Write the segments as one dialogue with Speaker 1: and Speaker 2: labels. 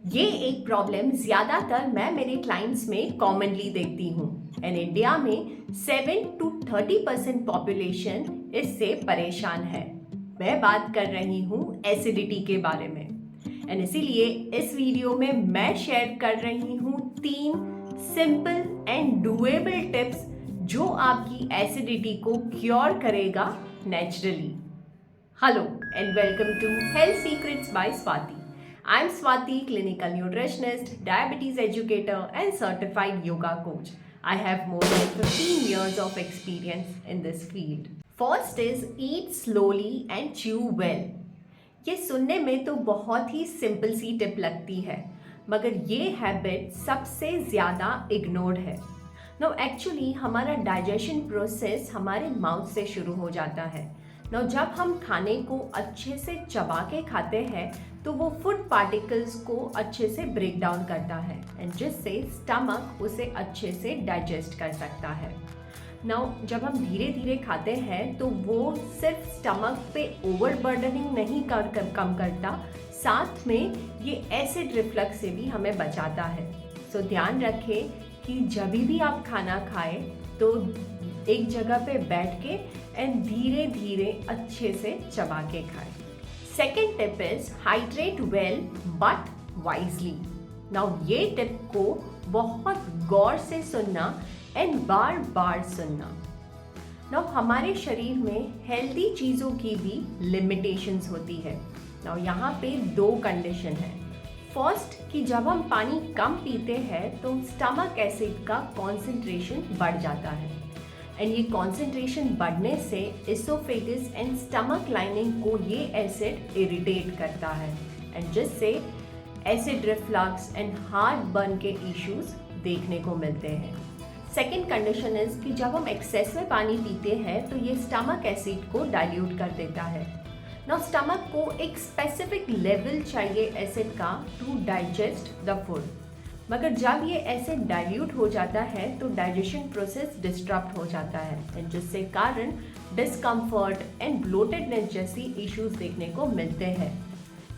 Speaker 1: ये एक प्रॉब्लम ज़्यादातर मैं मेरे क्लाइंट्स में कॉमनली देखती हूँ एंड इंडिया में 7 to 30% पॉपुलेशन इससे परेशान है। मैं बात कर रही हूँ एसिडिटी के बारे में एंड इसीलिए इस वीडियो में मैं शेयर कर रही हूँ 3 सिंपल एंड डुएबल टिप्स जो आपकी एसिडिटी को क्योर करेगा naturally. Hello and welcome to Health Secrets by Swati. I'm Swati, clinical nutritionist, diabetes educator, and certified yoga coach. I have more than 15 years of experience in this field. First is eat slowly and chew well. ये सुनने में तो बहुत ही simple सी tip लगती है, मगर ये habit सबसे ज़्यादा इग्नोर्ड है। नो एक्चुअली हमारा डाइजेशन प्रोसेस हमारे माउथ से शुरू हो जाता है। नो जब हम खाने को अच्छे से चबा के खाते हैं तो वो फूड पार्टिकल्स को अच्छे से ब्रेक डाउन करता है एंड जिससे स्टमक उसे अच्छे से डाइजेस्ट कर सकता है। नाउ जब हम धीरे धीरे खाते हैं तो वो सिर्फ स्टमक पे ओवरबर्डनिंग नहीं कम करता, साथ में ये एसिड रिफ्लक्स से भी हमें बचाता है। सो ध्यान रखें कि जब भी आप खाना खाएं तो एक जगह पे बैठ के एंड धीरे धीरे अच्छे से चबा के खाएं। Second tip is hydrate well but wisely. Now ये टिप को बहुत गौर से सुनना एंड बार बार सुनना। नाउ हमारे शरीर में हेल्दी चीज़ों की भी लिमिटेशंस होती है। नाउ यहाँ पे 2 कंडीशन है। फर्स्ट कि जब हम पानी कम पीते हैं तो स्टमक एसिड का कॉन्सेंट्रेशन बढ़ जाता है एंड ये कॉन्सेंट्रेशन बढ़ने से इसोफेगस एंड स्टमक लाइनिंग को ये एसिड इरिटेट करता है एंड जिससे acid reflux and heart burn के इश्यूज देखने को मिलते हैं। सेकेंड कंडीशन इज कि जब हम एक्सेस में पानी पीते हैं तो ये स्टमक एसिड को डाइल्यूट कर देता है। नाउ स्टमक को एक स्पेसिफिक लेवल चाहिए एसिड का टू डाइजेस्ट द फूड, मगर जब ये एसिड डाइल्यूट हो जाता है तो डाइजेशन प्रोसेस डिस्टर्ब हो जाता है एंड जिससे कारण डिस्कम्फर्ट एंड ब्लोटेडनेस जैसी इश्यूज देखने को मिलते हैं।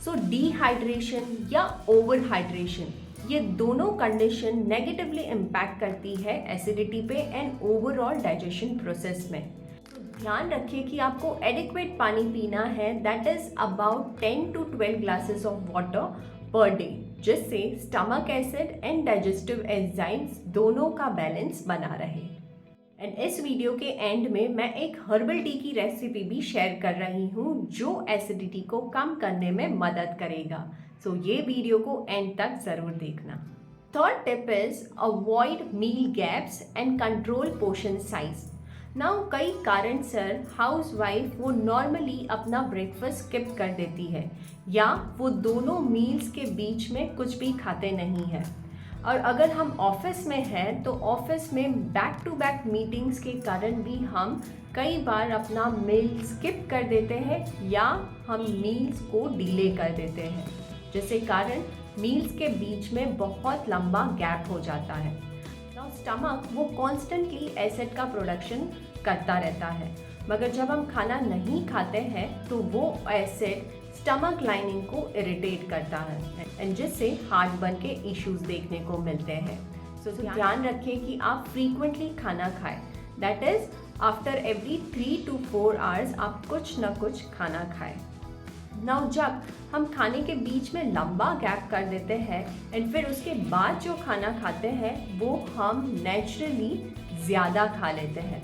Speaker 1: सो डिहाइड्रेशन या ओवरहाइड्रेशन ये दोनों कंडीशन नेगेटिवली इम्पैक्ट करती है एसिडिटी पे एंड ओवरऑल डाइजेशन प्रोसेस में। ध्यान रखिए कि आपको एडिक्वेट पानी पीना है, that is about 10 to 12 glasses of water पर डे, जिससे stomach acid and digestive enzymes दोनों का बैलेंस बना रहे। एंड इस वीडियो के एंड में मैं एक हर्बल टी की रेसिपी भी शेयर कर रही हूँ जो एसिडिटी को कम करने में मदद करेगा। सो ये वीडियो को एंड तक ज़रूर देखना। Third tip is avoid meal gaps and control portion size. Now कई कारण सर हाउस वाइफ वो नॉर्मली अपना ब्रेकफास्ट स्किप कर देती है या वो दोनों मील्स के बीच में कुछ भी खाते नहीं हैं, और अगर हम ऑफिस में हैं तो ऑफिस में बैक टू बैक मीटिंग्स के कारण भी हम कई बार अपना मील स्किप कर देते हैं या हम मील्स को डिले कर देते हैं, जिससे कारण मील्स के बीच में बहुत लंबा गैप हो जाता है। स्टमक वो कॉन्स्टेंटली एसिड का प्रोडक्शन करता रहता है, मगर जब हम खाना नहीं खाते हैं तो वो एसिड स्टमक लाइनिंग को इरिटेट करता है एंड जिससे हार्ट बर्न के इश्यूज देखने को मिलते हैं। सो ध्यान रखें कि आप फ्रीक्वेंटली खाना खाएं, that is after every 3 to 4 hours आप कुछ ना कुछ खाना खाएं। नाउ जब हम खाने के बीच में लंबा गैप कर देते हैं एंड फिर उसके बाद जो खाना खाते हैं वो हम नेचुरली ज़्यादा खा लेते हैं,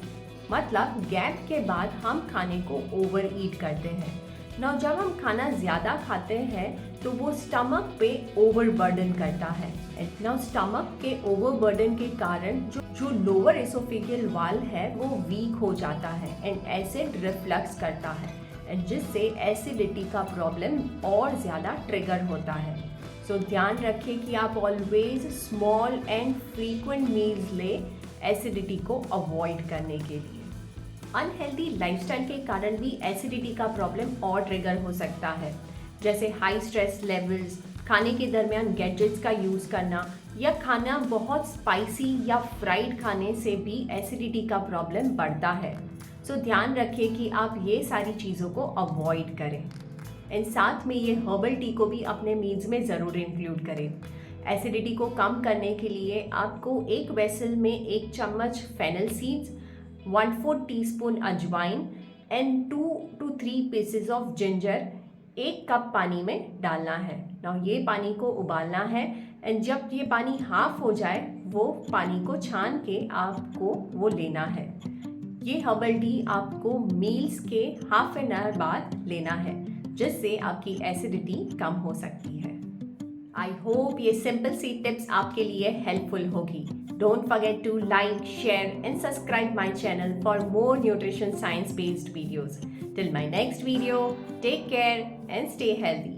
Speaker 1: मतलब गैप के बाद हम खाने को ओवर ईट करते हैं। नाउ जब हम खाना ज़्यादा खाते हैं तो वो स्टमक पे ओवरबर्डन करता है एंड नाउ स्टमक के ओवरबर्डन के कारण जो लोअर एसोफेजियल वाल है वो वीक हो जाता है एंड एसिड रिफ्लक्स करता है एंड जिससे एसिडिटी का प्रॉब्लम और ज़्यादा ट्रिगर होता है। सो ध्यान रखें कि आप always small and frequent meals लें एसिडिटी को अवॉइड करने के लिए। अनहेल्दी लाइफस्टाइल के कारण भी एसिडिटी का प्रॉब्लम और ट्रिगर हो सकता है, जैसे हाई स्ट्रेस लेवल्स, खाने के दरमियान गैजेट्स का यूज़ करना या खाना बहुत स्पाइसी या फ्राइड खाने से भी एसिडिटी का प्रॉब्लम बढ़ता है। सो ध्यान रखें कि आप ये सारी चीज़ों को अवॉइड करें। एंड साथ में ये हर्बल टी को भी अपने मील्स में ज़रूर इंक्लूड करें। एसिडिटी को कम करने के लिए आपको एक वेसल में 1 चम्मच फेनल सीड्स, 1/4 टीस्पून अजवाइन and 2 to 3 pieces of ginger 1 cup पानी में डालना है। नाउ ये पानी को उबालना है एंड जब ये पानी हाफ हो जाए वो पानी को छान के आपको वो लेना है। ये हर्बल टी आपको मील्स के हाफ एन आवर बाद लेना है, जिससे आपकी एसिडिटी कम हो सकती है। आई होप ये सिंपल सी टिप्स आपके लिए हेल्पफुल होगी। Don't forget to like, share and subscribe my channel for more nutrition science based videos. Till my next video, take care and stay healthy.